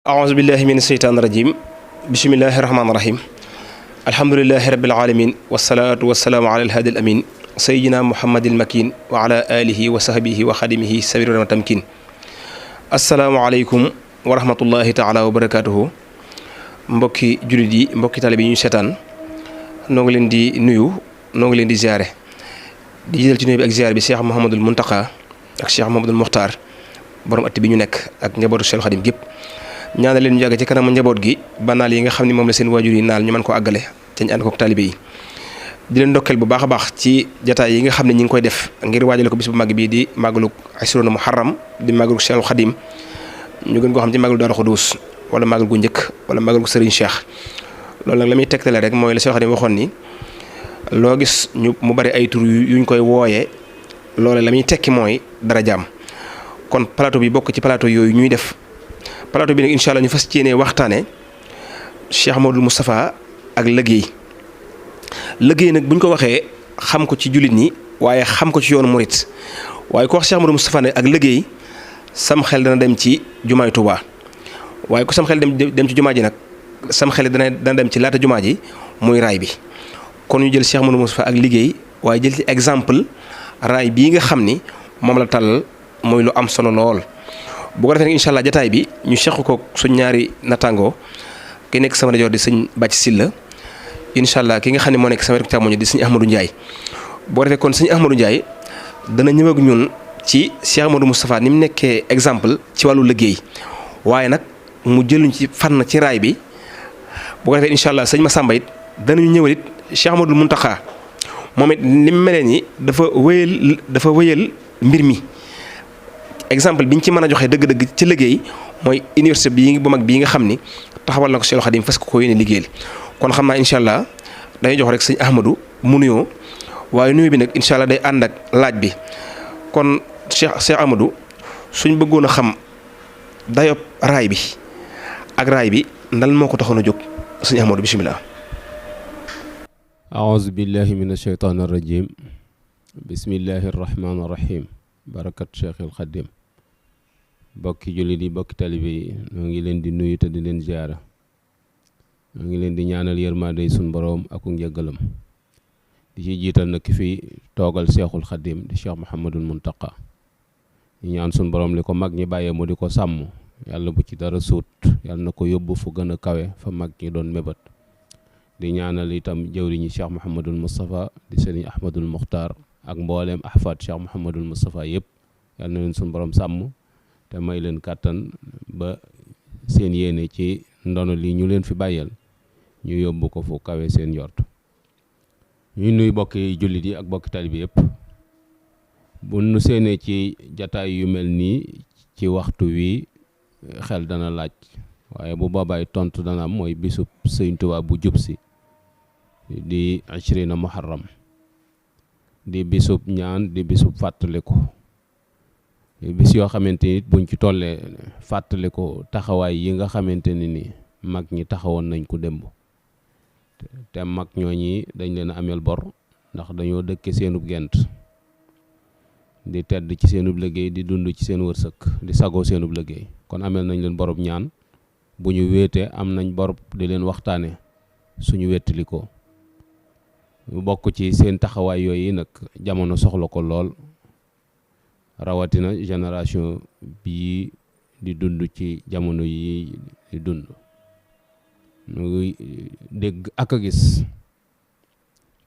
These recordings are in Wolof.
أعوذ بالله من الشيطان الرجيم بسم الله الرحمن الرحيم الحمد لله رب العالمين والصلاة والسلام على الهادي الأمين سيدنا محمد المكين وعلى آله وصحبه وخدمه سبيل التمكين السلام عليكم ورحمة الله تعالى وبركاته mbokki jullit yi mbokki taalibe yi ñu seetaan noo ngi leen di nuyu noo ngi leen di ziare di jël ci nuyu bi ak ziare bi Cheikh Muhammadul Muntaqa ak Cheikh Muhammadul Muxtaar borom at bi ñu nekk ak njabootu Cheikh Xadim gépp ñaanal leen ñu yàgg ci kanamu njaboot gi banaal yi nga xam ne moom la seen waajur yi naal ñu mën ko àggale te ñu ànd kook taalibe yi di leen ndokkeel bu baax a baax ci jataay yi nga xam ne ñi ngi koy def ngir waajale ko bis bu màgg bii di màggalu Ashruna Muharram di màggalu Cheikh Xadim ñu gën koo xam ci màggalu Daaru Xuduus wala màggal gu njëkk wala màggal gu Sëriñ Cheikh loolu nag la muy tegtale rek mooy la Cheikh Xadim waxoon ni loo gis ñu mu bari ay tur yuñ koy wooyee loole la muy tekki mooy dara jaam kon plateau bi bokk ci plateau yooyu ñuy def plateau bi nag incha allah ñu fas yéenee waxtaane Sëriñ Muhammadu Mustafaa ak liggéey nag buñ ko waxee xam ko ci jullit ñi waaye xam ko ci yoonu murit waaye ko wax Sëriñ Muhammadu Mustafaa nag ak liggéey sam xel dana dem ci jumaay Tuubaa waaye ku sam xel dem ci jumaa ji nag sam xel dana dem ci laata jumaa ji muy raay bi kon ñu jël Sëriñ Muhammadu Mustafaa ak liggéey waaye jël ci exemple raay bii nga xam ni moom la tàllal mooy lu am solo lool. bu ko defee nag incha allah jataay bi ñu seq ko suñ ñaari nattangoo ki nekk sama rajo di sëñ Bàcc Silla incha allah ki nga xam ne moo nekk sama wetu càmmoñ di sëñ Ahmadou Ndiaye bu ko defee kon sëñ Ahmadou Ndiaye dana ñëw ak ñun ci Sëriñ Muhammadu Mustafaa ni mu nekkee exemple ci wàllu liggéey waaye nag mu jëluñ ci fànn ci raay bi bu ko defee incha allah sëñ Massamba it danañu ñëwal it Sëriñ Muhammadul Muntaqa moom it ni mu mel ni dafa wéyal mbir mi. exemple bi ñu ci mën a joxe dëgg-dëgg ci liggéey mooy université bii bu mag bii nga xam ni taxawal na ko Cheikh Xadim fas ko yéene liggéeyal kon xam naa incha allah dañuy jox rek sëñ Ahmadou mu nuyoo waaye nuyu bi nag incha allah day ànd ak laaj bi kon Cheikh Ahmadou suñ bëggoon a xam dayob raay bi ak raay bi ndal moo ko taxoon a jóg sëñ Ahmadou bisimilah. aouzu billahi min ashaytaani rajim bismillahi rahmaani rahim barakat Cheikhul Xadim bokki jullit yi bokki talibe yi ñoo ngi leen di nuyu te di leen ziara ñoo ngi leen di ñaanal yërmande suñ boroom ak njëggalam di ci jiital nag ki fi toogal Cheikhul Xadim di Cheikh Muhammadul Muntaqa ñu ñaan suñ boroom li ko mag ñi bàyyee mu di ko sàmm yàlla bu ci dara suut yàlla na ko yóbbu fu gën a kawe fa mag ñi doon mébat di ñaanal itam jëwriñi Cheikh Muhammadul Mustafaa di Sëriñ Ahmadul Muxtaar ak mbooleem ahfaad Cheikh Muhammadul Mustafaa yëpp yàlla na leen suñu borom sàmm te may leen kàttan ba seen yéene ci ndono li ñu leen fi bàyyeel ñu yóbbu ko fu kawe seen yort ñuy nuy bokki jullit yi ak bokki taalibe yëpp bu nu seenee ci jataay yu mel nii ci waxtu wi xel dana laaj waaye bu boobaay tontu dana am mooy bisub Sëriñ Tuubaa bu jub si di Ashrina Muharram di bisub ñaan di bisub fàttaliku bis yoo xamante ni buñ ci tollee fàttaliku taxawaay yi nga xamante ni mag ñi taxawoon nañ ko démb te mag ñooñi dañ leen a ameel bor ndax dañoo dëkke seenub gent di tedd ci seenub liggéey di dund ci seen wërsëg di sagoo seenub liggéey kon ameel nañ leen borob ñaan bu ñu wéetee am nañ borob di leen waxtaane suñu wettalikoo mu bokk ci seen taxawaay yooyu nag jamono soxla ko lool rawatina génération bii di dund ci jamono yi di dund ñu dégg ak a gis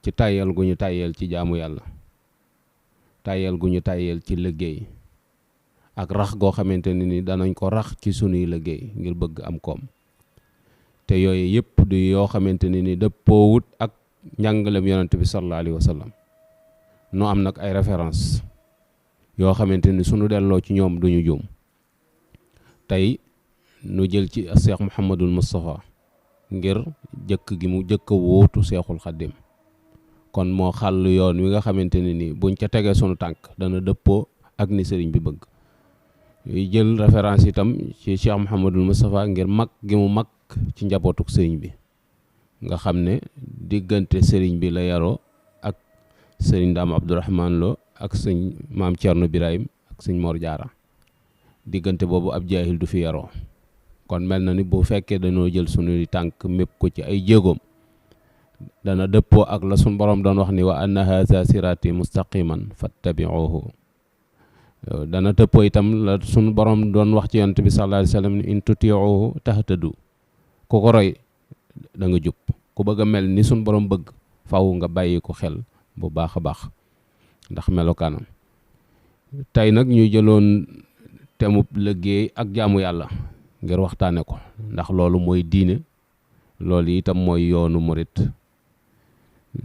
ci tàyyeel gu ñu tàyyeel ci jaamu yàlla tàyyeel gu ñu tàyyeel ci liggéey ak rax goo xamante ni danañ ko rax ci sunuy liggéey ngir bëgg am koom te yooyu yëpp du yoo xamante ni dëppoowut ak njàngalem yonent bi sallallahu alayhi wa sallam noo am nag ay référence yoo xamante ni sunu delloo ci ñoom duñu juum tey nu jël ci Cheikh Muhammadul Mustafaa ngir jëkk gi mu jëkk a wóotu Cheikhul Xadim kon moo xàll yoon wi nga xamante ni buñ ca tegee sunu tànk dana dëppoo ak ni sëriñ bi bëgg yuy jël référence itam ci Cheikh Muhammadul Mustafaa ngir mag gi mu mag ci njabootuk sëriñ bi nga xam ne diggante sëriñ bi la yaroo ak sëriñ Daam Abdourahman Lo ak sëñ maam Thierno Birahim ak sëñ Mor Jaara diggante boobu ab jaahil du fi yaroo kon mel na ni bu fekkee dañoo jël sunuy tànk mépp ko ci ay jéegoom dana dëppoo ak la sun borom doon wax ni wa anna haza sirati mustaqiman fattabi'uhu dana dëppoo itam la sun borom doon wax ci yonent bi sallallahu alayhi wa sallam ni in tuti'uhu tahtadu ku ko roy da nga jub ku bëgg a mel ni sun borom bëgg faw nga bàyyi ko xel bu baax a baax ndax melokaanam. tey nag ñu jëloon temub liggéey ak jaamu yàlla ngir waxtaane ko ndax loolu mooy diine loolu itam mooy yoonu murit.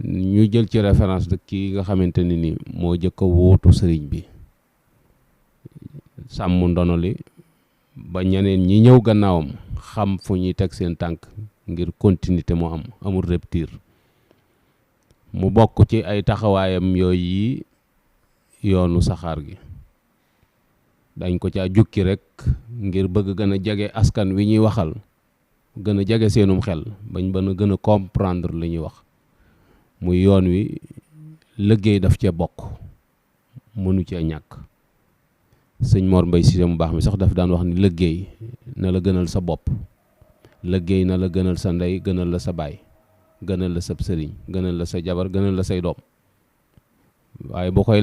ñu jël ci référence de kii nga xamante ni moo jëkk a wóotu sëriñ bi sàmm ndono li ba ñeneen ñi ñëw gannaawam xam fu ñuy teg seen tànk ngir continuité moo amul rupture. mu bokk ci ay taxawaayam yooyu yi yoonu saxaar gi dañ ko caa jukki rek ngir bëgg gën a jege askan wi ñuy waxal gën a jege seenum xel bañ gën a comprendre li ñuy wax. muy yoon wi liggéey daf cee bokk mënu cee ñàkk. sëñ Mor Mbay Cissé mu baax mi sax daf daan wax ni liggéey na la gënal sa bopp, liggéey na la gënal sa ndey, gënal la sa baay, gënal la sa sëriñ, gënal la sa jabar, gënal la say doom. waaye bu koy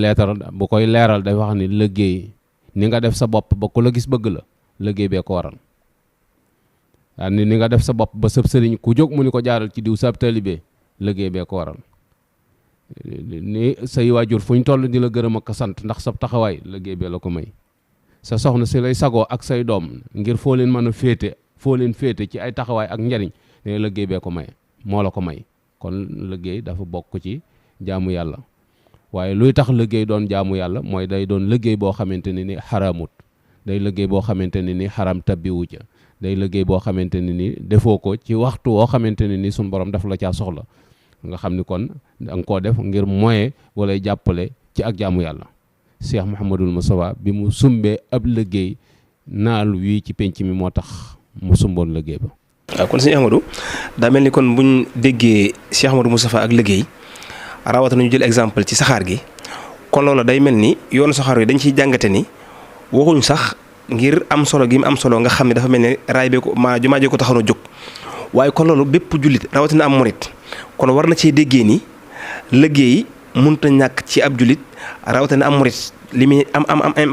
leeral day wax ni liggéey ni nga def sa bopp ba ku la gis bëgg la, liggéey bee ko waral. ni nga def sa bopp ba sab sëriñ ku jóg mu ni ko jaaral ci diw sab taalibe, liggéey bee ko waral. ni say waajur fu ñu toll di la gërëm ak sant ndax sab taxawaay, liggéey bee la ko may. sa soxna si lay sagoo ak say doom ngir foo leen mën a féete, foo leen féete ci ay taxawaay ak njariñ, ne liggéey bee ko may, moo la ko may. kon liggéey dafa bokk ci jaamu yàlla. waaye luy tax liggéey doon jaamu yàlla mooy day doon liggéey boo xamante ne ni xaraamut, day liggéey boo xamante ne ni xaram tabbiwu ca, day liggéey boo xamante ne ni defoo ko ci waxtu woo xamante ne ni suñ borom daf la caa soxla, nga xam ni kon da nga koo def ngir moyen wala jàppale ci ak jaamu yàlla. Sëriñ Muhammadu Mustafaa bi mu sumbee ab liggéey naal wii ci penc mi moo tax mu sumboon liggéey ba. waaw kon sëñ Ahmadou daa mel ni kon buñ déggee Sëriñ Muhammadu Mustafaa ak liggéey rawatina ñu jël exemple ci saxaar gi, kon loolu day mel ni yoonu saxaar yi dañ ciy jàngate ni waxuñ sax ngir am solo gi mu am solo nga xam ne dafa mel ni raay bee ko jumaa jee ko taxaw a jóg, waaye kon loolu bépp jullit rawatina am murit kon war na cee déggee ni liggéey mënut a ñàkk ci ab jullit rawatina am murit li muy am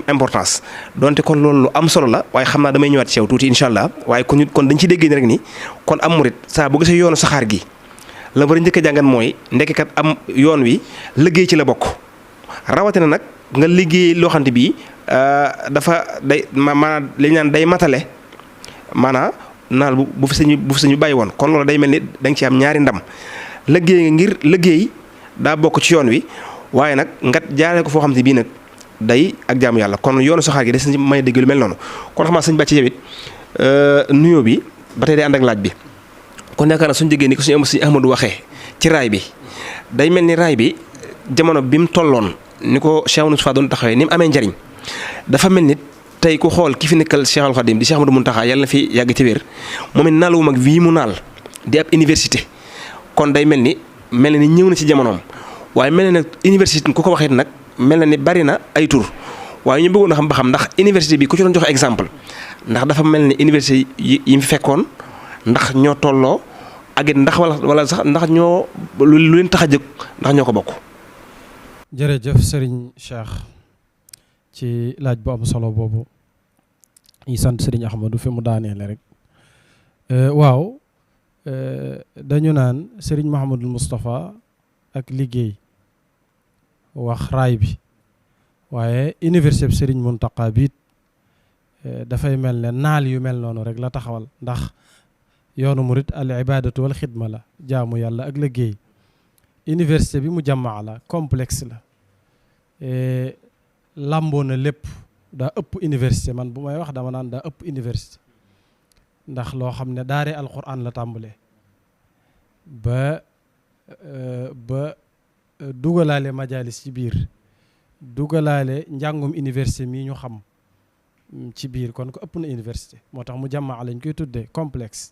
importance. donte kon loolu lu am solo la, waaye xam naa damay ñëwaat ci yow tuuti incha allah. waaye kon dañ ciy déggee ni rek ni kon am murit saa bu gisee yoonu saxaar gi la war a njëkk a jàngat mooy ndekkat am yoon wi liggéey ci la bokk, rawatina nag nga liggéey loo xam ne bii dafa day maanaam li ñu naan day matale maanaam naal bu fi sañu bàyyi woon. kon loolu day mel ni da nga ci am ñaari ndam, liggéey nga ngir liggéey daa bokk ci yoon wi, waaye nag nga jaaree ko foo xam ne bii nag day ak jaamu yàlla. kon yoonu saxaar gi des na may dégg lu mel noonu. kon xam naa sëñ Bàcc yow it nuyoo bi ba tey day ànd ak laaj bi. kon yaakaar naa suñu déggee ni ko suñu Ahmadou waxee ci raay bi, day mel ni raay bi jamono bi mu tolloon ni ko Cheikh Mustafaa doon taxawee ni mu amee njariñ, dafa mel ni tey ku xool ki fi nekkal Cheikhul Khadim di Cheikh Ahmadou Muntaxa yàlla na fi yàgg ci wér, moom it naal wu mag wii mu naal di ab université. kon day mel ni ñëw na ci jamonoom, waaye mel na ne université ku ko waxee nag mel na ni bari na ay tur, waaye ñu bëggoon a xam ba xam ndax université bi ku ci doon joxe exemple, ndax dafa mel ni université yi mu fekkoon ndax ñoo tolloo ak it ndax wala sax ndax ñoo lu leen tax a jóg ndax ñoo ko bokk. jërëjëf Serigne Cheikh ci laaj bu am solo boobu ñi sant Serigne Ahmadou fi mu daaneele rek. waaw dañu naan Sëriñ Muhammadu Mustafaa ak liggéey wax raay bi, waaye université bi Sëriñ Muntaqa biit dafay mel ne naal yu mel noonu rek la taxawal. ndax yoonu murit al ibadatu wal xidma la, jaamu yàlla ak liggéey. université bi mu jamaa la, complexe la, lamboo na lépp, daa ëpp université. man bu may wax dama naan daa ëpp université, ndax loo xam ne daare alquran la tàmbalee ba dugalaale majalis ci biir, dugalaale njàngum université mii ñu xam ci biir. kon ko ëpp na université, moo tax mu jamaa lañ koy tuddee complexe.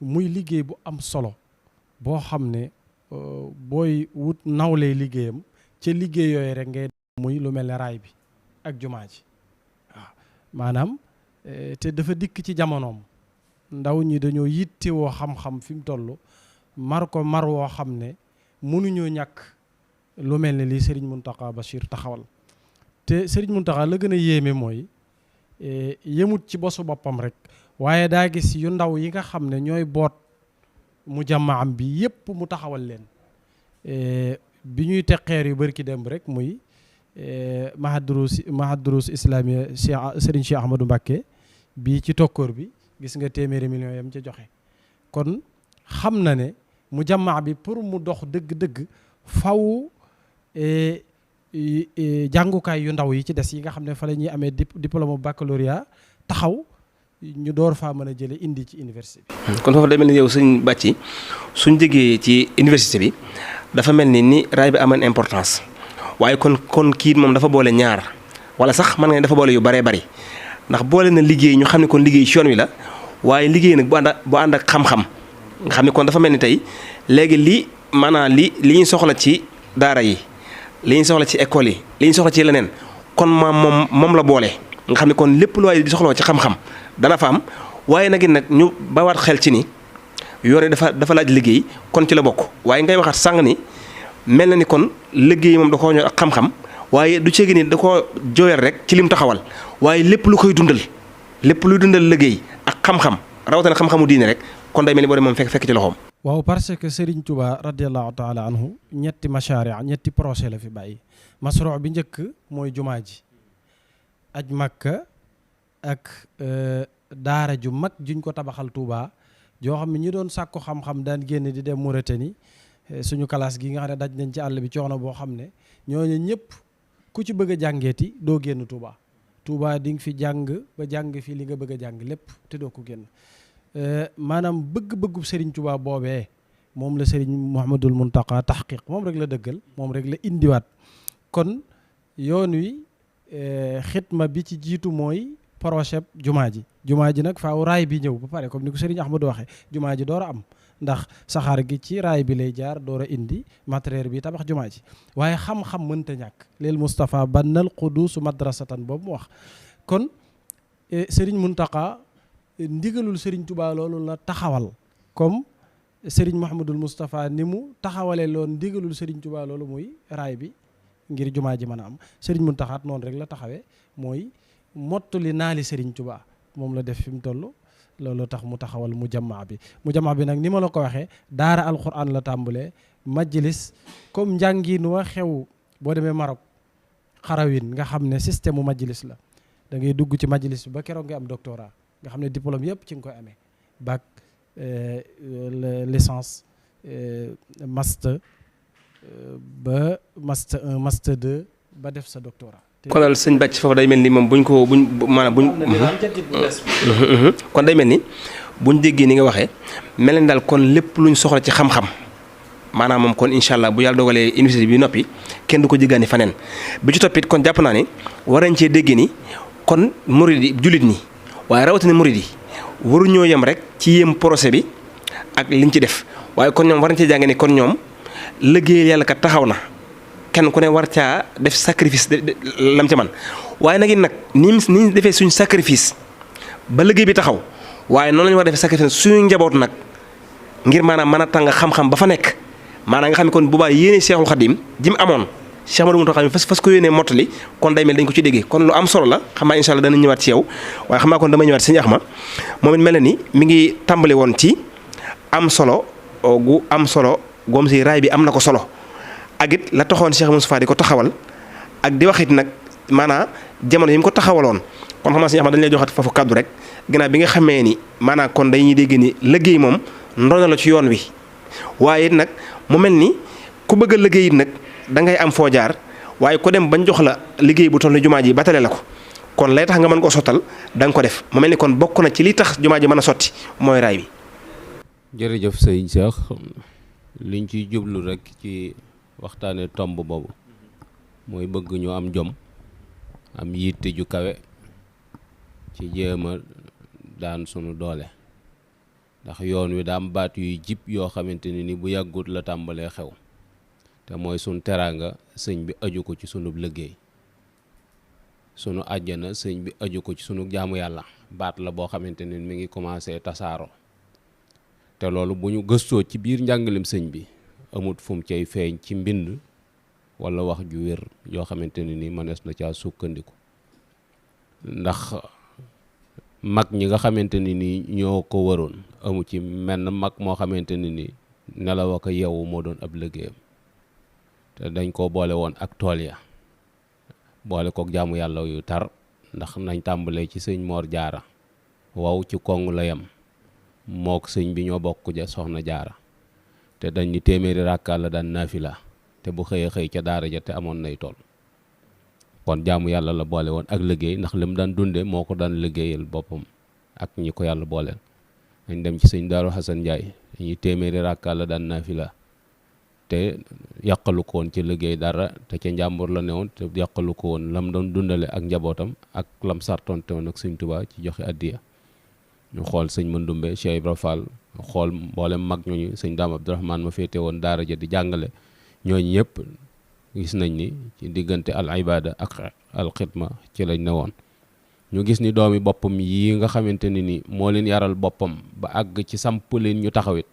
muy liggéey bu am solo boo xam ne booy wut nawlee liggéeyam ca liggéey yooyu rek ngay muy lu mel ne raay bi ak jumaa ji. waaw maanaam te dafa dikk ci jamonoom. ndaw ñi dañoo yittewoo xam-xam fi mu toll mar ko mar woo xam ne mënuñoo ñàkk lu mel ne lii Sëriñ Muntaxa Bachir taxawal. te Sëriñ Muntaxa la gën a yéeme mooy yemut ci bosu boppam rek waaye daa gis yu ndaw yi nga xam ne ñooy boot mu jàmmaam bi yépp mu taxawal leen bi ñuy teqeer yu bari ki dem rek muy mahadrus islamiya Sëriñ Cheikh Ahmadou Mbacké bii ci tokkoor bi gis nga téeméeri millions yam ca joxe. kon xam na ne mu jàmmaa bi pour mu dox dëgg-dëgg faw jàngukaay yu ndaw yi ci des yi nga xam ne fa la ñuy amee diplôme baccalauréat taxaw ñu door faa mën a jële indi ci université bi. kon foofu day mel ni yow suñ bàcci suñ jógee ci université bi dafa mel ni raay bi amoon importance waaye kon kii moom dafa boole ñaar wala sax mën nga ne dafa boole yu baree bari ndax boole na liggéey ñu xam ne kon liggéey ci yoon wi la waaye liggéey nag bu ànd ak xam-xam nga xam ne kon dafa mel ni tey léegi li ñu soxla ci daara yi li ñu soxla ci école yi li ñu soxla ci leneen kon moom la boole nga xam ne kon lépp lu waay di soxla ci xam-xam dana fa am waaye nag ñu bawaat xel ci ni yoon dafa laaj liggéey kon ci la bokk waaye ngay waxaat sàng ni mel na ni kon liggéey moom da koo ñor ak xam-xam waaye du ceegi ni da koo jooyal rek ci lim taxawal waaye lépp lu koy dundal lépp luy dundal liggéey ak xam-xam rawatina xam-xamu diine rek kon day mel ni boo dem moom fekk ci loxoom. waaw parce que Serigne Touba radiallahu taala anhu ñetti projet la fi bàyyi masro bi njëkk mooy jumaa ji aj Makka ak daara ju mag juñ ko tabaxal Touba joo xam ne ñi doon sàkku xam-xam daan génn di dem Mauritanie suñu classe gi nga xam ne daj nañ ci àll bi coono boo xam ne ñooñu ñëpp ku ci bëgg a jàngeeti doo génn Touba di nga fi jàng ba jàng fi li nga bëgg a jàng lépp te doo ko génn maanaam bëgg-bëggub Serigne Touba boobee moom la Serigne Muhammadul Muntaqa taxqiq moom rek la dëggal moom rek la indiwaat kon yoon wi xitma bi ci jiitu mooy projet jumaa ji nag faaw raay bi ñëw ba pare comme ni ko Serigne Ahmadou waxee jumaa ji door a am ndax saxaar gi ci raay bi lay jaar door a indi matériel bi tabax jumaa ji waaye xam-xam mënta ñàkk leel Moustapha bannal qudusu madrasatan boobu mu wax kon Serigne Muntaqa ndigalul Serigne Touba loolu la taxawal comme Serigne Muhammadul Mustafaa ni mu taxawalee loon ndigalul Serigne Touba loolu muy raay bi ngir jumaa ji mën a am Serigne Muntaxa noonu rek la taxawee mooy mottali naali Serigne Touba moom la def fi mu toll loolu tax mu taxawal mu jamaa bi nag ni ma la ko waxee daara alquran la tàmbalee majlis comme njàngin wa xew boo demee Maroc xarawin nga xam ne système mu majlis la da ngay dugg ci majlis bi ba keroog nga am doctorat nga xam ne diplôme yëpp ci nga koy amee bac licence master ba master 1 master 2 ba def sa doctorat. kon daal sëñ bàcc foofu day mel ni moom kon day mel ni buñ déggee ni nga waxee mel ni daal kon lépp luñ soxla ci xam-xam maanaam moom kon incha allah bu yàlla dogalee université bi noppi kenn du ko jéggaani faneen bi ci toppit kon jàpp naa ne war nañ cee déggee ni kon murid yi jullit ñi waaye rawatina murid yi waruñoo yem rek ci yéem procès bi ak liñ ci def waaye kon ñoom war nañ cee jàngee ni kon ñoom liggéeyal yàlla kat taxaw na kenn ku ne war caa def sacrifice lam ca man waaye nag it nag ni defee suñ sacrifice ba liggéey bi taxaw waaye noonu la ñu war a defee sacrifice suñu njaboot nag ngir maanaam mën a tàng xam-xam ba fa nekk maanaam nga xam ne kon bu baax yéene Seexul Xadim jim amoon Cheikh Ahmadou Mountakha fas ko yéenee mottali kon day mel dañ ko ci déggee kon lu am solo la xam naa incha allah dana ñëwaat ci yow waaye xam naa kon dama ñëwaat sëñ Axma moom it mel na ni mi ngi tàmbali woon ci am solo goom si raay bi am na ko solo ak it la taxoon Cheikh Moustapha di ko taxawal ak di waxit nag maanaam jamono yi mu ko taxawaloon kon xam naa sëñ Axma dañu lay joxat foofu kàddu rek gannaaw bi nga xamee ni maanaam kon dañuy dégg ni liggéey moom ndono la ci yoon wi waaye it nag mu mel ni ku bëgg a liggéey it nag da ngay am foo jaar waaye ko dem bañ jox la liggéey bu toll ni jumaa ji batale la ko kon lay tax nga mën koo sottal da nga ko def mu mel ni kon bokk na ci li tax jumaa ji mën a sotti mooy raay bi. jërëjëf sëñ Cheikh liñ ciy jublu rek ci waxtaane tomb boobu mooy bëgg ñu am jom am yitte ju kawe ci jéem a daan sunu doole ndax yoon wi daa am baat yuy jib yoo xamante ni bu yàggut la tàmbalee xew te mooy sunu teraanga sëñ bi aju ko ci sunu liggéey sunu àjjana sëñ bi aju ko ci sunu jaamu yàlla baat la boo xamante ni mi ngi commencé tasaaro te loolu bu ñu gëstoo ci biir njàngalem sëñ bi amut fu mu cay feeñ ci mbind wala wax ju wér yoo xamante ne ni mënees na caa sukkandiku ndax mag ñi nga xamante ni nii ñoo ko waroon amu ci menn mag moo xamante ni ni nelaw ak yeewu moo doon ab liggéeyam te dañ koo boole woon ak tool ya boole kook jaamu yàlla yu tar ndax nañ tàmbalee ci sëñ Moor Jaara waaw ci kong la yem mook sëñ bi ñoo bokk ja soxna Jaara te dañ ni téeméeri rakka la daan naafila te bu xëyee xëy ca daara ja te amoon nay tool kon jaamu yàlla la boole woon ak liggéey ndax li mu daan dunde moo ko daan liggéeyal boppam ak ñi ko yàlla booleel. dañ dem ci sëñ Daaru Xasan Njaay dañuy téeméeri rakka la daan naafila te yàqalu ko woon ci liggéey dara te ca njàmbur la newoon te yàqalu ko woon lam doon dundale ak njabootam ak lam sartonte woon ak sëñ Tuubaa ci joxe addiya. ñu xool sëñ Mandumbe Cheikh Ibra Fall xool mboolem mag ñooñu sëñ Daam Abdourahmane ma féete woon daara ja di jàngale ñooñu ñëpp gis nañ ni ci diggante al ibada ak al xidma ci lañ ne woon. ñu gis ni doomi boppam yi nga xamante ni moo leen yaral boppam ba àgg ci samp leen ñu taxawit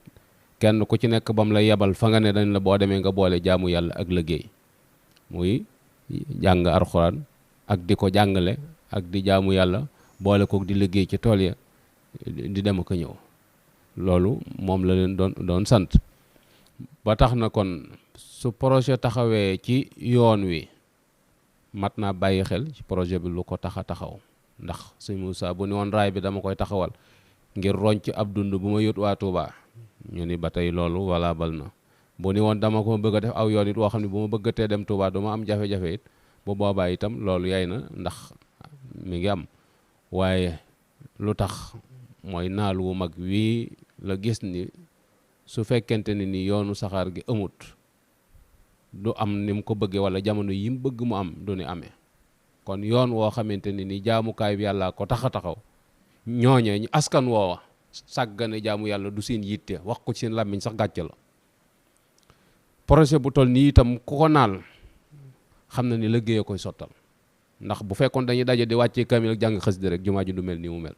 kenn ku ci nekk bam la yebal fa nga ne dañ la boo demee nga boole jaamu yàlla ak liggéey muy jàng alxuraan ak di ko jàngale ak di jaamu yàlla boole kook di liggéey ci tool ya di dem ak ñëw loolu moom la leen doon sant ba tax na kon su projet taxawee ci yoon wi mat naa bàyyi xel ci projet bi lu ko tax a taxaw ndax sëñ Moussa bu ni woon raay bi dama koy taxawal ngir roñc ab dund bu ma yót waa Touba ñu ni ba tey loolu wala bal na bu ni woon dama ko bëgg a def aw yoon it woo xam ne bu ma bëggatee dem Touba du ma am jafe-jafe it bu boobaa itam loolu yay na ndax mi ngi am waaye lu tax mooy naal wu mag wii la gis ni su fekkente ni yoonu saxaar gi amut du am ni mu ko bëggee wala jamono yi mu bëgg mu am du ni amee kon yoon woo xamante ni jaamukaay bi yàlla ko tax a taxaw ñooñee ñu askan woowa sàggane jaamu yàlla du seen yitte wax ko ci seen làmmiñ sax gàcce la. projet bu toll nii itam ku ko naal xam na ni liggéey koy sottal ndax bu fekkoon dañuy daje di wàccee kamil ak jàng xasida rek jumaa ji du mel ni mu mel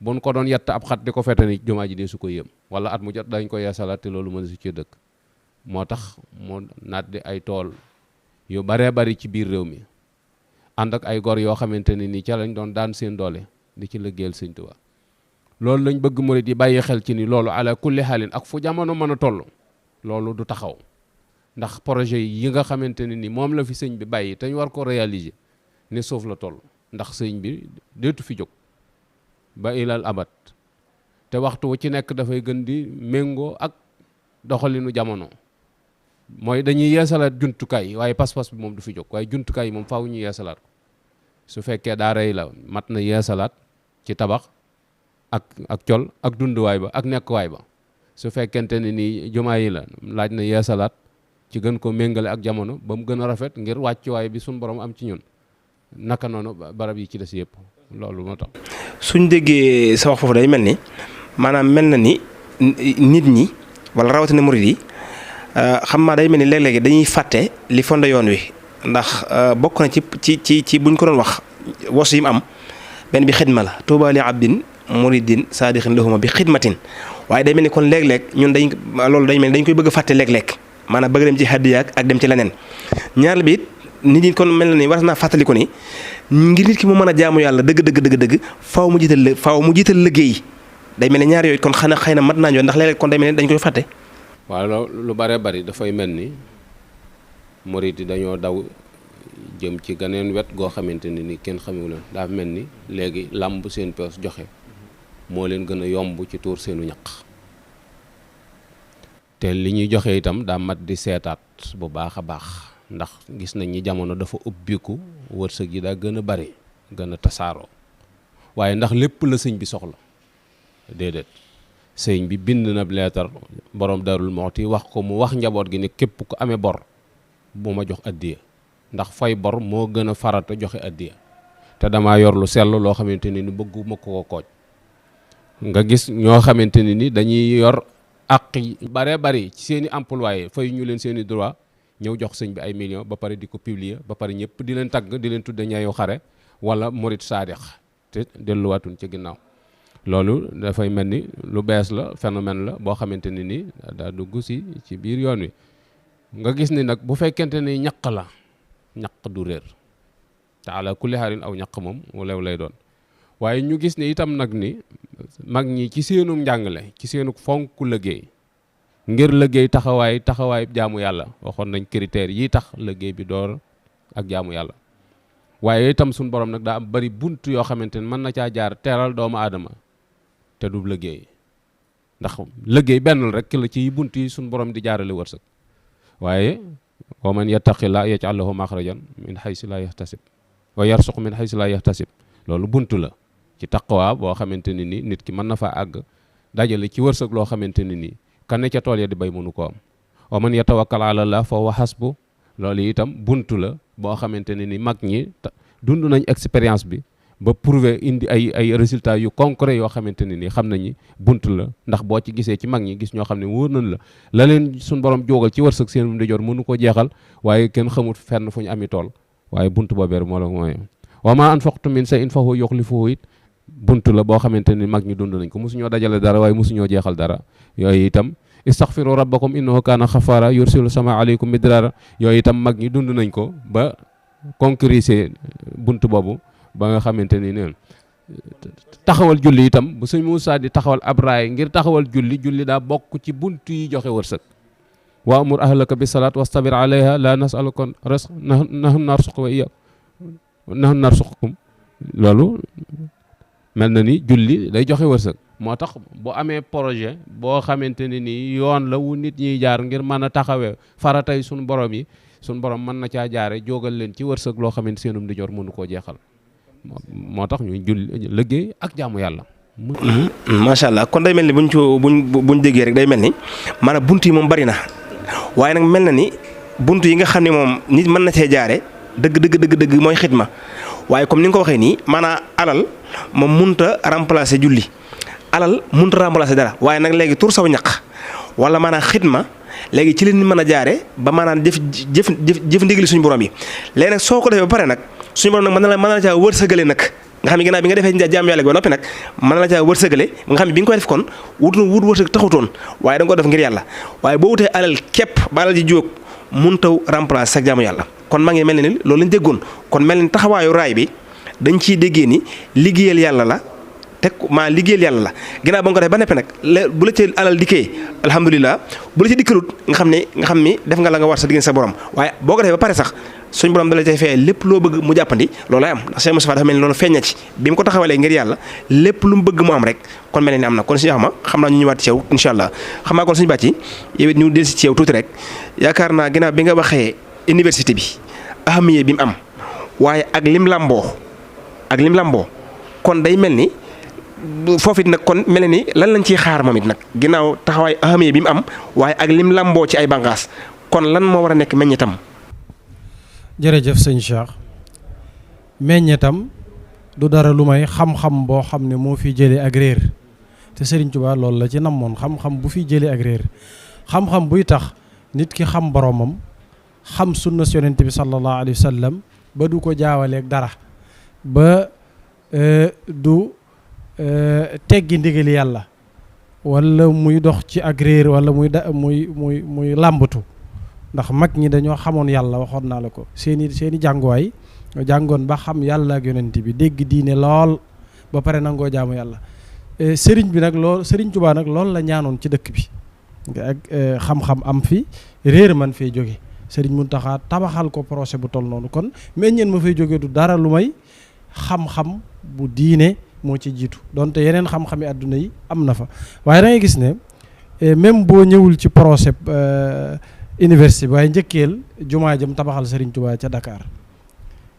buñ ko doon yett ab xat di ko fete ni jumaa ji dee su ko yëm wala at mu jot dañ ko yeesalaat te loolu mën su ci dëkk moo tax mu naat di ay tool yu baree bari ci biir réew mi ànd ak ay gor yoo xamante ne ni ca lañ doon daan seen doole di ci liggéeyal sëñ Tuubaa loolu lañ bëgg murid yi bàyyi xel ci ni loolu ala kulli xaalin ak fu jamono mën a toll loolu du taxaw ndax projet yi nga xamante ne ni moom la fi sëñ bi bàyyi te ñu war ko réaliser ne suuf la toll ndax sëñ bi deetu fi jóg ba ilal abat te waxtu wu ci nekk dafay gën di méngoo ak doxalinu jamono mooy dañuy yeesalaat jumtukaay yi waaye pas-pas bi moom du fi jóg waaye jumtukaay yi moom faaw ñu yeesalaat ko su fekkee daa rey la mat na yeesalaat ci tabax ak col ak dunduwaay ba ak nekkuwaay ba su fekkente ne ni jumaa yi la laaj na yeesalaat ci gën ko méngale ak jamono ba mu gën a rafet ngir wàccuwaay bi suñ borom am ci ñun naka noonu barab yi ci des yëpp loolu moo tax. suñ déggee sa wax foofu day mel ni maanaam mel na ni nit ñi wala rawatina murid yi xam maa day mel ni léeg-léegi dañuy fàtte li fonde yoon wi ndax bokk na ci buñ ko doon wax wos yi mu am benn bi xidma la tuuba li abdin muridin saadixin lahuma bi xidmatin waaye day mel ni kon léeg-léeg ñun loolu day mel ni dañ koy bëgg a fàtte léeg-léeg maanaam bëgg dem ci hadiya ak dem ci leneen ñaar bi it nit ñi kon mel na ni war naa fàttali ko ni ngir nit ki mu mën a jaamu yàlla dëgg faaw mu jiital liggéey day mel ni ñaar yooyu kon xëy na mat naa ñëw ndax léeg-léeg kon day mel ni dañ koy fàtte. waaw lu bare bari dafay mel ni murid yi dañoo daw jëm ci ganeen wet goo xamante ni kenn xamewu leen daa mel ni léegi làmb seen pees joxe moo leen gën a yomb ci tuur seenu ñaq te li ñuy joxe itam daa mat di seetaat bu baax a baax ndax gis nañ ni jamono dafa ubbiku wërsëg yi daa gën a bari gën a tasaaroo waaye ndax lépp la sëñ bi soxla déedéet sëñ bi bind na leetar borom Darul Muxti wax ko mu wax njaboot gi ne képp ku amee bor bu ma jox addiya ndax fay bor moo gën a farata joxe addiya te damaa yor lu sell loo xamante ni bëgguma ko kooj nga gis ñoo xamante ni dañuy yor ak bare bari ci seen i employé fay ñu leen seen i droit ñëw jox sëñ bi ay millions ba pare di ko publier ba pare ñëpp di leen tagg di leen tudde ñayu xare wala murit saadix te delluwaatuñ ci ginnaaw. loolu dafay mel ni lu bees la, phénomène la boo xamante ni nii daa dugg ci biir yoon wi. nga gis ni nag bu fekkente ni ñaq la, ñaq du réer te ala kulli xaarin aw ñaq moom mu lew lay doon. waaye ñu gis ni itam nag ni mag ñi ci seenum njàngale, ci seenu fonk liggéey ngir liggéey taxawaay jaamu yàlla, waxoon nañ critères yi tax liggéey bi door ak jaamu yàlla. waaye itam suñ borom nag daa am bari bunt yoo xamante ni mën na caa jaar teral doomu aadama te du liggéey, ndax liggéey benn rek la ci bunt yi suñ borom di jaarale wërsëg. waaye wa man yattaqillaa yaj'al lahu maxrajan min haysu laa yahtasib wa yarsuq min haysu laa yahtasib. loolu buntu la ci taqwa boo xamante ni nii nit ki mën na faa àgg dajale ci wërsëg loo xamante ni nii kan ne ca tool ya di bay mënu ko am. wa man yatawakkal ala Allah fa huwa hasbu. loolu itam buntu la boo xamante ne ni mag ñi dund nañ expérience bi ba prouver indi ay résultats yu concret yoo xamante ne ni xam nañu buntu la. ndax boo ci gisee ci mag ñi gis ñoo xam ne wóor nañ la leen suñ borom jógal ci wërsëg seen mu di jor mënu ko jeexal, waaye kenn xamut fenn fu ñu ami tool, waaye buntu boobeer moo la mooy. wa ma anfaqtum min shay'in fa huwa yukhlifuhu it buntu la boo xamante ni mag ñi dund nañ ko, mosuñoo dajale dara waaye mosuñoo jeexal dara. yooyu itam istaghfiru rabbakum innahu kana ghaffara yursilu sama alaykum midrara. yooyu itam mag ñi dund nañ ko ba concrétiser buntu boobu ba nga xamante ni neen taxawal julli itam bu sëñ Moussa di taxawal ab raay ngir taxawal julli daa bokk ci buntu yi joxe wërsëg. wa amur ahlaka bis salat wastabir alayha la nas'aluka rizqan nahnu narzuquka wa iyyakum nahnu narzuqukum. loolu mel na ni julli day joxe wërsëg. moo tax bu amee projet boo xamante ne ni yoon la wu nit ñiy jaar ngir mën a taxawee faratay suñu borom yi, suñu borom mën na caa jaare jógal leen ci wërsëg loo xamante seenum di jor mënu koo jeexal. moo tax ñuy julli liggéey ak jaamu yàlla. macha allah kon day mel ni buñ déggee rek day mel ni maanaam bunt yi moom bari na, waaye nag mel na ni bunt yi nga xam ne moom nit mën na cee jaare dëgg mooy xidma. waaye comme ni nga ko waxee nii maanaam alal moom munta remplacer julli, alal munta remplacer dara, waaye nag léegi tur saw ñaq wala maanaam xidma léegi ci leen mën a jaare ba maanaam jëf ndigali suñu borom yi. léegi nag soo ko defee ba pare nag suñu borom nag mën na la caa wërsëgale nag nga xam ne gannaaw bi nga defee jaam yàlla gi ba noppi nag mën na la caa wërsëgale nga xam ne bi nga koy def kon wut wërsëg taxutoon, waaye da nga ko def ngir yàlla. waaye boo wutee alal képp ba alal ji jóg mun taw remplacer sa jaamu yàlla. kon maa ngi mel ni loolu lañ déggoon, kon mel ni taxawaayu raay bi dañ ciy déggee ni liggéeyal yàlla la teg liggéeyal yàlla la. ginnaaw ba nga ko def ba noppi nag bu la ci alal dikkee alhamdulilah, bu la ci dikkalut nga xam ni def nga la nga war sa diggante sa borom. waaye boo ko defee ba pare sax suñ borom da la cay fee lépp loo bëgg mu jàppandi loolay am. ndax Cheikh Moustapha dafa mel ni loolu feeñ na ci bi mu ko taxawalee ngir yàlla lépp lu mu bëgg mu am rek kon mel ni am na. kon suñu xam naa ñu ñëwaat ci yow incha allah. xam naa kon suñu bàcc yow it ñu del si ci yow tuuti rek. yaakaar naa ginnaaw bi nga waxee université bi ahamiye bi mu am waaye ak lim lamboo kon day mel ni foofu it nag kon mel ni lan lañ ciy xaar moom it nag ginnaaw taxawaay ahamiye bi mu am waaye ak lim lamboo ci ay bànqaas kon lan moo war a nekk meññetam. jërëjëf sëñ Cheikh, meññetam du dara lu may xam-xam boo xam ne moo fi jëlee ak réer te Sëriñ Tuubaa loolu la ci namoon, xam-xam bu fi jëlee ak réer, xam-xam buy tax nit ki xam boromam, xam sunna Yonent bi sallallahu alayhi wa sallam ba du ko jaawaleeg dara, ba du teggi ndigali yàlla wala muy dox ci ak réer wala muy làmbatu. ndax mag ñi dañoo xamoon yàlla, waxoon naa la ko seeni jànguwaay jàngoon ba xam yàlla ak yonent bi, dégg diine lool ba pare nangoo jaamu yàlla. sëriñ bi nag lool Sëriñ Tuubaa nag loolu la ñaanoon ci dëkk bi ak xam-xam am fi, réer man fee jóge. Sëriñ Muntaxa tabaxal ko projet bu toll noonu, kon meññeen ma fay jóge du dara lu may xam-xam bu diine moo ci jiitu, donte yeneen xam-xami àdduna yi am na fa. waaye da ngay gis ne même boo ñëwul ci projet université bi waaye njëkkeel jumaa jëm tabaxal Sëriñ Tuubaa ca Dakar,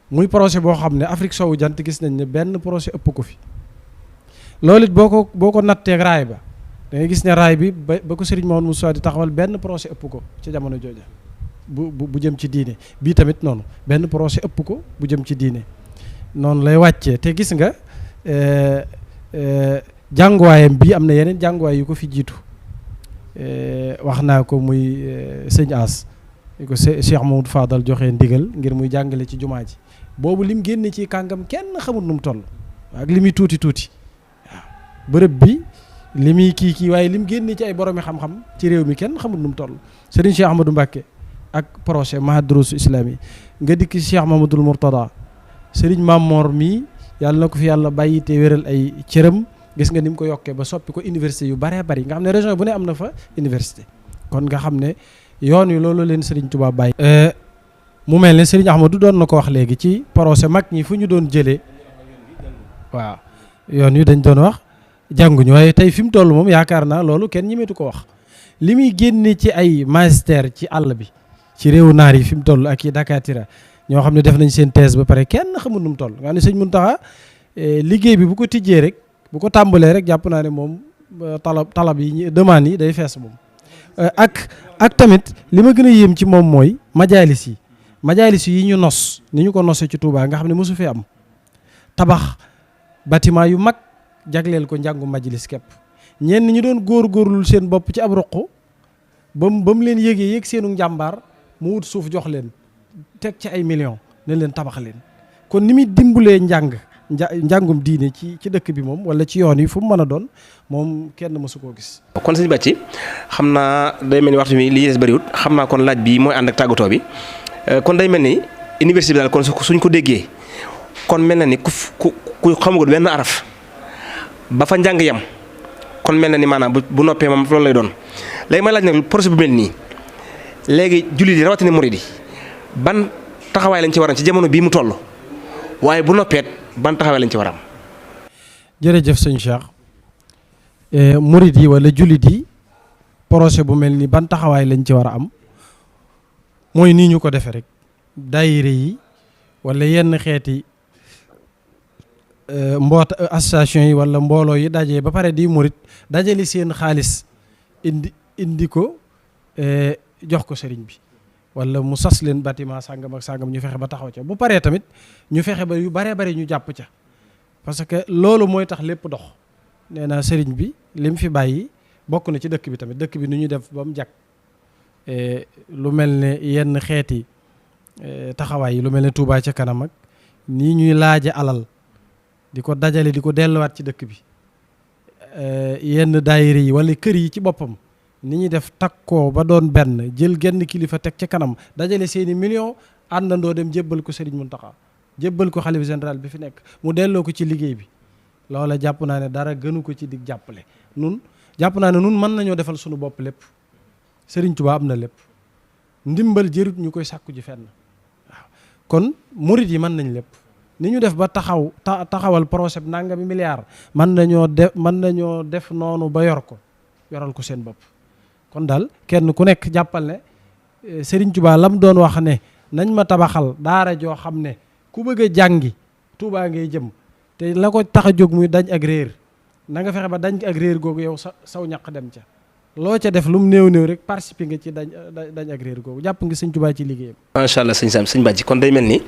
muy projet boo xam ne Afrique sowu jant gis nañ ne benn projet ëpp ko fi. loolu it boo ko natteeg raay ba da ngay gis ne raay bi ba ko Sëriñ Muhammadu Mustafaa di taxawal benn projet ëpp ko ci jamono jooja bu jëm ci diine. bii tamit noonu benn projet ëpp ko bu jëm ci diine, noonu lay wàccee. te gis nga jànguwaayam bii am na yeneen jànguwaay yu ko fi jiitu. wax naa ko muy sëñ As ni ko Cheikh Mamadou Fadal joxe ndigal ngir muy jàngale ci jumaa ji, boobu lim génne ci kàngam kenn xamul nu mu toll. ak li muy tuuti tuuti waaw bërëb bi li muy kii waaye lim génne ci ay boromi xam-xam ci réew mi kenn xamul nu mu toll. Sëriñ Cheikh Ahmadou Mbacké ak projet mahadrusu islami nga dikk Cheikh Mamadou Mourtada Sëriñ Mamor mii yàlla na ko fi yàlla bàyyi te wéral ay cëram gis nga ni mu ko yokkee ba soppi ko université yu baree bari nga xam ne région bu ne am na fa université kon nga xam ne yoon wi loolu leen Sëriñ Tuubaa bàyyi. mu mel ne Sëriñ Ahmadou doon na ko wax léegi ci projet mag ñi fu ñu doon jëlee waaw yoon wi dañ doon wax jànguñu waaye tey fi mu toll moom yaakaar naa loolu kenn ñemetu ko wax li muy génne ci ay magistère ci àll bi ci réewu naar yi fi mu toll ak i Dakatira ñoo xam ne def nañ seen thèse ba pare kenn xamul nu mu toll nga xam ne Sëñ Muntaxa liggéey bi bu ko tijjee rek bu ko tàmbalee rek jàpp naa ne moom talab yi demande yi day fees moom. ak tamit li ma gën a yéem ci moom mooy majalis yi ñu nos ni ñu ko nosee ci Touba nga xam ne mosu fee am tabax bâtiment yu mag jagleel ko njàngu majlis képp ñenn ñi doon góorgóorlul seen bopp ci ab roq ba mu leen yëg seenu njàmbaar mu wut suuf jox leen teg ci ay millions ne leen tabax leen kon ni muy dimbalee njàngum diine ci dëkk bi moom wala ci yoon yi fu mu mën a doon moom kenn mësu koo gis. kon sëñ Bàcci xam naa day mel ni waxtu mi li des bëriwut xam naa kon laaj bi mooy ànd ak tàggatoo bi kon day mel ni université bi daal kon suñ ko déggee kon mel na ni ku xamagul benn araf ba fa njàng yam kon mel na ni maanaam bu noppee moom loolu lay doon léegi may laaj nag projet bu mel nii léegi jullit yi rawatina murid yi ban taxawaay lañ ci war a am ci jamono bii mu toll waaye bu noppeet ban taxawaay lañ ci war a am. jërëjëf sëñ Cheikh murid yi wala jullit yi projet bu mel ni ban taxawaay lañ ci war a am mooy nii ñu ko defee rek daayira yi wala yenn xeeti association yi wala mbooloo yi daje ba pare di murid dajale seen xaalis indi ko jox ko sëriñ bi wala mu sas leen bâtiment sàngam ak sàngam ñu fexe ba taxaw ca bu paree tamit ñu fexe ba yu baree bari ñu jàpp ca parce que loolu mooy tax lépp dox nee naa sëriñ bi lim fi bàyyi bokk na ci dëkk bi tamit dëkk bi nu ñu def ba mu jag lu mel ne yenn xeeti taxawaay yi lu mel ne Touba ca kanam ak nii ñuy laaje alal di ko dajale di ko delluwaat ci dëkk bi yenn daayira yi wala kër yi ci boppam ni ñuy def takkoo ba doon benn jël genn kilifa teg ca kanam dajale seeni millions àndandoo dem jébbal ko Sëriñ Muntaxa jébbal ko xalifa général bi fi nekk mu delloo ko ci liggéey bi loola jàpp naa ne dara gënu ko ci dig jàppale nun jàpp naa ne nun mën nañoo defal suñu bopp lépp Sëriñ Tuubaa am na lépp ndimbal jërut ñu koy sàkku ji fenn waaw kon murit yi mën nañ lépp ni ñu def ba taxawal projet nangami milliard mën nañoo def noonu ba yoral ko seen bopp kon daal kenn ku nekk jàppal ne Sëriñ Tuubaa lam doon wax ne nañ ma tabaxal daara joo xam ne ku bëgg a jàngi Tuubaa ngay jëm te la ko tax a jóg muy dañ ak réer na nga fexe ba dañ ak réer googu yow saw ñaq dem ca loo ca def lu mu néew rek participer nga ci dañ ak réer googu jàpp nga Sëriñ Tuubaa ci liggéeyam. macha allah sëñ Bàcci kon day mel ni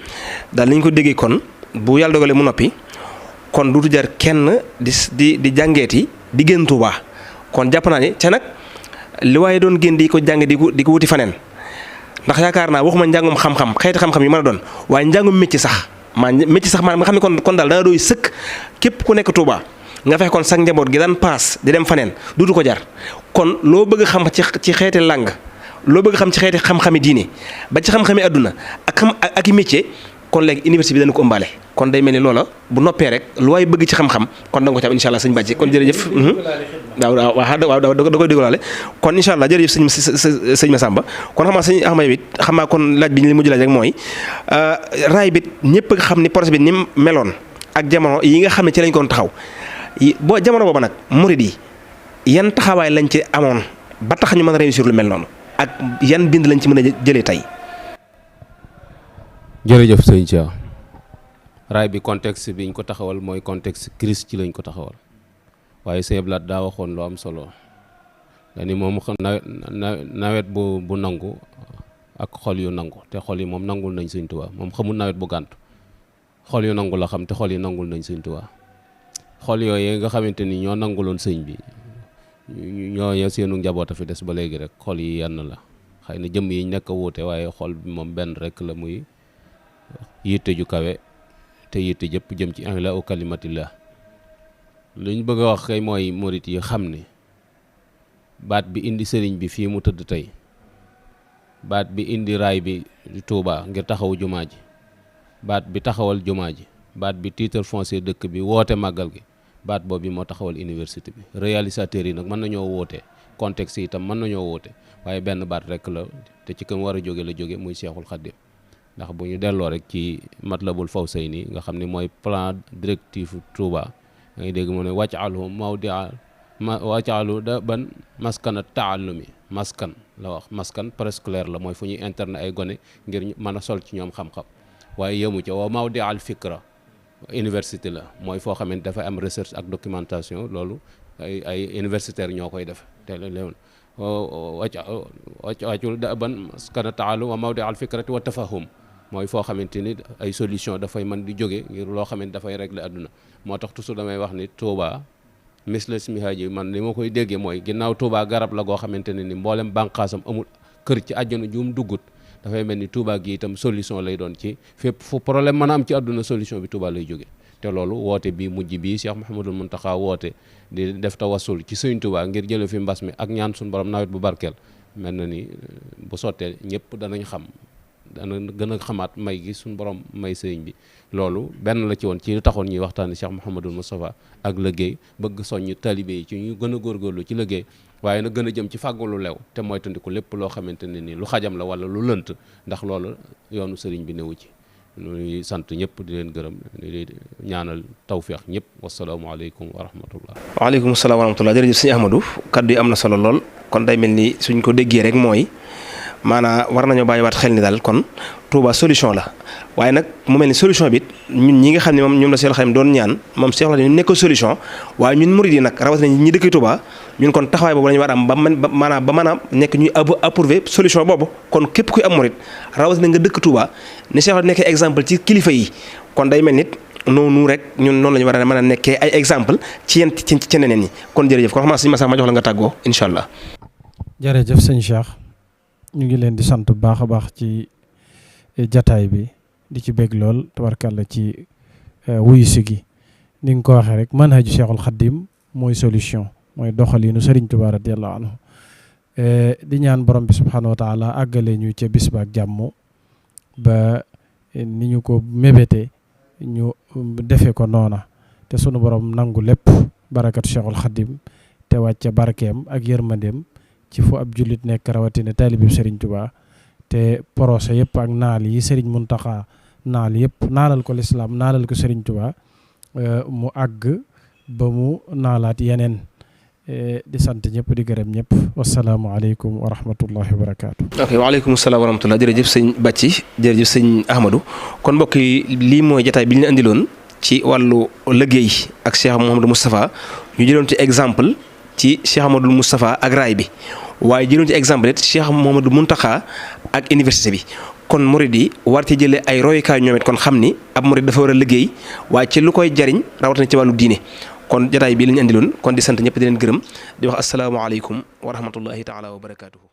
daal nañ ko déggee kon bu yàlla dogalee mu noppi kon duutu jar kenn di jàngeeti di génn Tuubaa kon jàpp naa ne ca nag li waaye doon génn di ko jàng di ko wuti faneen ndax yaakaar naa waxuma njàngum xam-xam xeeti xam-xam yi mën a doon waaye njàngum métier sax maanaam nga xam ne kon daal dana doy sëkk képp ku nekk Touba nga fexe kon sax njaboot gi daan paas di dem faneen duutu ko jar kon loo bëgg xam ci xeeti làng loo bëgg xam ci xeeti xam-xami diine ba ci xam-xami àdduna ak i métier kon léegi université bi dana ko ëmbaale kon day mel ni loola bu noppee rek lu waay bëgg ci xam-xam kon da nga ko ci am incha allah sëñ Bàcci kon jërëjëf waaw da koy déglaale kon incha allah jërëjëf sëñ Massamba kon xam naa sëñ Ahmad it xam naa kon laaj bi ñu li mujj laaj rek mooy raay bi ñëpp nga xam ni projet bi ni mu meloon ak jamono yi nga xam ne ci lañ ko doon taxaw boo jamono booba nag murid yi yan taxawaay lañ ci amoon ba tax ñu mën a réussir lu mel noonu ak yan bind lañ ci mën a jëlee tey. jërëjëf sëñ Cheikh raay bi contexte bi ñu ko taxawal mooy contexte crise ci lañ ko taxawal waaye sëñ Blaat daa waxoon lu am solo dani moom nawet bu nangu ak xol yu nangu te xol yi moom nangul nañ sëñ Tuubaa moom xamul nawet bu gàntu xol yu nangu la xam te xol yi nangul nañ sëñ Tuubaa xol yooyu nga xamante ni ñoo nanguloon sëñ bi ñoo seenu njaboot a fi des ba léegi rek xol yi yenn la xëy na jëm yi nekk a wuute waaye xol bi moom benn rek la muy yitte ju kawe te yitte jëpp jëm ci ihla u kalimatillah li ñu bëgg a wax kay mooy murit yi xam ne baat bi indi sëriñ bi fii mu tëdd tey, baat bi indi raay bi Touba ngir taxaw jumaa ji, baat bi taxawal jumaa ji, baat bi titre foncier dëkk bi woote màggal gi, baat boobu moo taxawal université bi. réalisateurs yi nag mën nañoo woote, contexte yi itam mën nañoo woote, waaye benn baat rek la te ci këm war a jóge la jóge muy Cheikhul Khadim. ndax bu ñu delloo rek ci Matlabul Fawzayni nga xam ne mooy plan directif Touba da ngay dégg mu ne waj'alhu mawdi'a waj'alhu daban maskana taallumi. maskan la wax, maskan préscolaire la mooy fu ñuy internet ay gone ngir mën a sol ci ñoom xam-xam. waaye yëmu ca wa mawdi'al fikra, université la mooy foo xamante dafay am recherche ak documentation. loolu ay universitaire ñoo koy def te léegi wàccul daban maskana taallum wa mawdi'al fikrati wa tafahum mooy foo xamante ni ay solution dafay mën di jóge ngir loo xamante dafay régler àdduna. moo tax toujours damay wax ni Touba misla smiha ji man li ma koy déggee mooy ginnaaw Touba garab la goo xamante ne ni mboolem bànqaasam amul kër ci àjjana juum duggut, dafay mel ni Touba gi itam solution lay doon ci fépp fu problème mën a am ci àdduna solution bi Touba lay jóge. te loolu woote bi mujj bii Cheikh Muhammadu Mustafaa woote di def tawassul ci Sëriñ Touba ngir jële fi mbas mi ak ñaan suñu borom nawet bu barkeel, mel na ni bu sottee ñëpp danañ xam, dana gën a xamaat may gi suñu borom may sëriñ bi. loolu benn la ci woon ci li taxoon ñuy waxtaani Cheikh Muhammadu Mustafaa ak liggéey, bëgg soññ talibé yi ci ñu gën a góorgóorlu ci liggéey, waaye nag gën a jëm ci fàggu lu lew te moytandiku lépp loo xamante ne ni lu xajam la wala lu lënt, ndax loolu yoonu sëriñ bi newu ci. ñuy sant ñëpp di leen gërëm, di ñaanal tawféex ñëpp. wasalaamualeykum wa rahmatullah. waaleykum salaam wa rahmatullah. jërëjëf sëñ Ahmadou, kaddu yi am na solo lool. kon day mel ni suñ ko déggee rek mooy maanaam war nañoo bàyyiwaat xel ni daal kon Touba solution la. waaye nag mu mel ni solution bi ñun ñi nga xam ne moom ñoom la Cheikh Khadim doon ñaan moom Cheikh Khadim nekk solution, waaye ñun murid yi nag rawatina ñi dëkk Touba ñun kon taxawaay boobu la ñu war a am ba mën a nekk ñuy approuvé solution boobu. kon képp kuy am murid rawatina nga dëkk Touba ni Cheikh Khadim nekkee exemple ci kilifa yi, kon day mel nit noonu rek ñun noonu la ñu war a mën a nekkee ay exemple ci yenn ci ñeneen ñi. kon jërëjëf kon xam naa suñu masaa ma jox la nga tàggoo incha allah. jërëjëf sëñ Cheikh, ñu ngi leen di sant bu baax a baax ci jataay bi, di ci bég lool tabarkàlla ci wuyu si gi. ni nga ko waxee rek manhaju Cheikhul Khadim mooy solution, mooy doxalinu Sëriñ Tuubaa radiyallahu anhu. di ñaan borom bi subhanahu wa taala àggale ñu ca bis ba ak jàmm ba ni ñu ko mébétee ñu defee ko noona, te sunu borom nangu lépp barakatu Cheikhul Khadim te wàcce barkeem ak yërmandeem ci fu ab jullit nekk rawatina taalibi Sëriñ Tuubaa. te projet yëpp ak naal yi Sëriñ Muntaxa naal yëpp naalal ko lislaam naalal ko Sëriñ Tuubaa mu àgg ba mu naalaat yeneen. di sant ñëpp di gërëm ñëpp. wasalaamualeykum wa rahmatullahi wa barakaatu. ok waaleykum salaam wa rahmatullah. jërëjëf sëñ Bàcci, jërëjëf sëñ Ahmadou. kon mbokk yi lii mooy jataay bi ñu leen andiloon ci wàllu liggéey ak Cheikh Muhammadu Mustafaa. ñu jëloon ci exemple ci Cheikh Muhammadu Mustafaa ak raay bi, waaye jëloon ci exemple it Cheikh Muhammadu Muntaxa ak université bi. kon murid yi war ci jëlee ay royukaay ñoom it kon xam ni ab murid dafa war a liggéey waaye ci lu koy jariñ rawatina ci wàllu diine. kon jataay bii la ñu andiloon kon di sant ñëpp di leen gërëm di wax asalaamaaleykum wa rahmatullahi taala wa barakaatuhu.